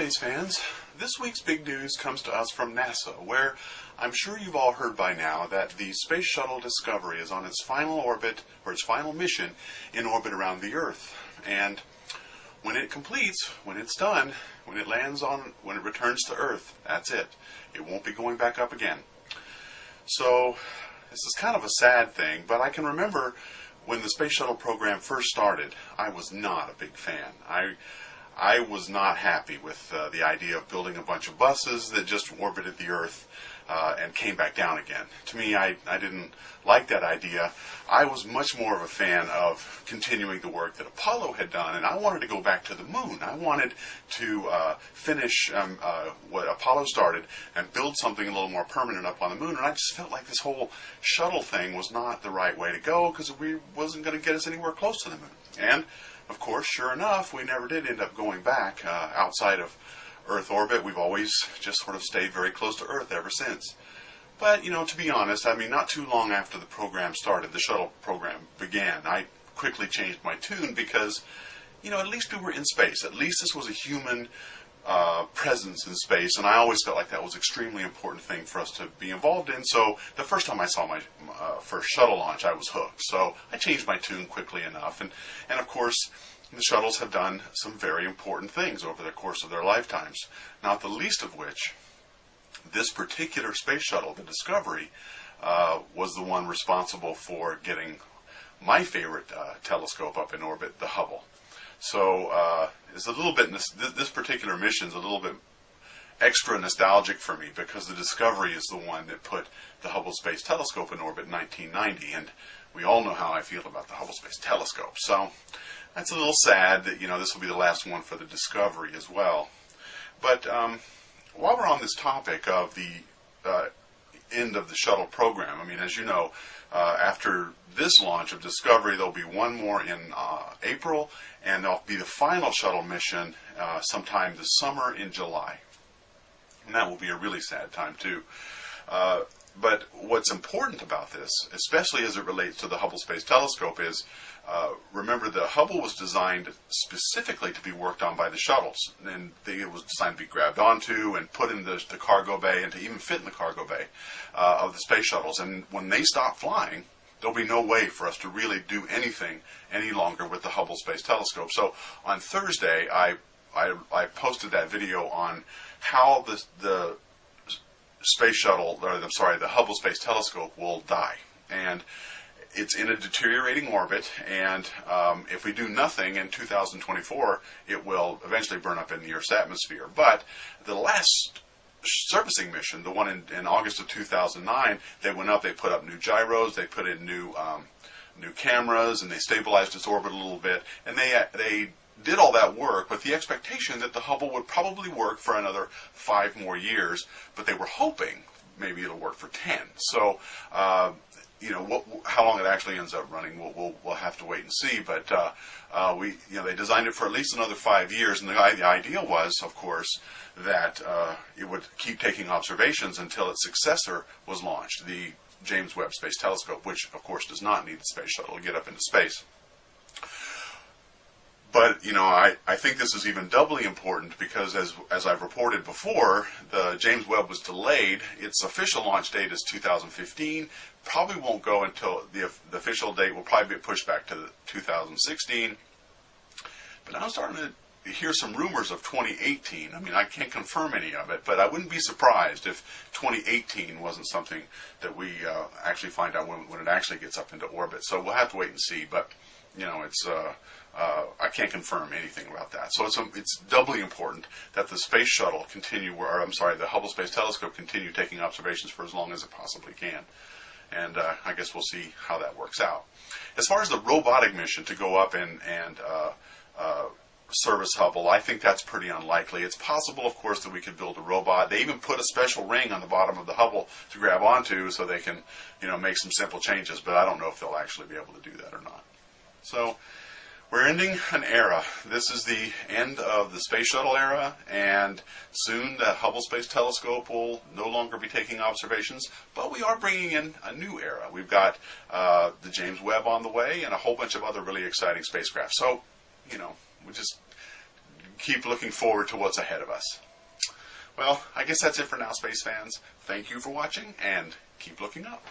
space fans. This week's big news comes to us from NASA, where I'm sure you've all heard by now that the Space Shuttle Discovery is on its final orbit, or its final mission, in orbit around the Earth. And when it completes, when it's done, when it returns to Earth, that's it. It won't be going back up again. So, this is kind of a sad thing, but I can remember when the Space Shuttle program first started, I was not a big fan. I was not happy with the idea of building a bunch of buses that just orbited the Earth and came back down again. To me, I didn't like that idea. I was much more of a fan of continuing the work that Apollo had done, and I wanted to go back to the moon. I wanted to finish what Apollo started and build something a little more permanent up on the moon, and I just felt like this whole shuttle thing was not the right way to go because it wasn't going to get us anywhere close to the moon. And of course, sure enough, we never did end up going back outside of Earth orbit. We've always just sort of stayed very close to Earth ever since. But, to be honest, not too long after the program started, the shuttle program began, I quickly changed my tune because, at least we were in space. At least this was a human presence in space, and I always felt like that was an extremely important thing for us to be involved in. So the first time I saw my first shuttle launch, I was hooked. So I changed my tune quickly enough, and of course the shuttles have done some very important things over the course of their lifetimes, not the least of which this particular space shuttle, the Discovery, was the one responsible for getting my favorite telescope up in orbit, the Hubble. So it's a little bit, this particular mission is a little bit extra nostalgic for me because the Discovery is the one that put the Hubble Space Telescope in orbit in 1990, and we all know how I feel about the Hubble Space Telescope. So that's a little sad that, this will be the last one for the Discovery as well. But while we're on this topic of the end of the shuttle program, as you know, after this launch of Discovery, there'll be one more in April, and there'll be the final shuttle mission sometime this summer in July. And that will be a really sad time, too. But what's important about this, especially as it relates to the Hubble Space Telescope, is remember the Hubble was designed specifically to be worked on by the shuttles, and it was designed to be grabbed onto and put in the cargo bay and to even fit in the cargo bay of the space shuttles. And when they stop flying, there'll be no way for us to really do anything any longer with the Hubble Space Telescope. So on Thursday, I posted that video on how the space shuttle, the Hubble Space Telescope will die. And it's in a deteriorating orbit, and if we do nothing in 2024, it will eventually burn up in the Earth's atmosphere. But the last servicing mission, the one in August of 2009, they went up, they put up new gyros, they put in new cameras, and they stabilized its orbit a little bit, and they did all that work with the expectation that the Hubble would probably work for another 5 more years, but they were hoping maybe it'll work for 10. So, how long it actually ends up running, we'll have to wait and see. But they designed it for at least another 5 years, and the idea was, of course, that it would keep taking observations until its successor was launched, the James Webb Space Telescope, which, of course, does not need the space shuttle to get up into space. But, I think this is even doubly important because, as I've reported before, the James Webb was delayed. Its official launch date is 2015. Probably won't go until the official date will probably be pushed back to 2016. But I'm starting to hear some rumors of 2018. I can't confirm any of it, but I wouldn't be surprised if 2018 wasn't something that we actually find out when it actually gets up into orbit. So we'll have to wait and see. But, it's I can't confirm anything about that. So it's doubly important that the space shuttle the Hubble Space Telescope continue taking observations for as long as it possibly can. And I guess we'll see how that works out. As far as the robotic mission to go up and service Hubble, I think that's pretty unlikely. It's possible, of course, that we could build a robot. They even put a special ring on the bottom of the Hubble to grab onto so they can, make some simple changes, but I don't know if they'll actually be able to do that or not. So we're ending an era. This is the end of the space shuttle era, and soon the Hubble Space Telescope will no longer be taking observations, but we are bringing in a new era. We've got the James Webb on the way and a whole bunch of other really exciting spacecraft. So, we just keep looking forward to what's ahead of us. Well, I guess that's it for now, space fans. Thank you for watching, and keep looking up.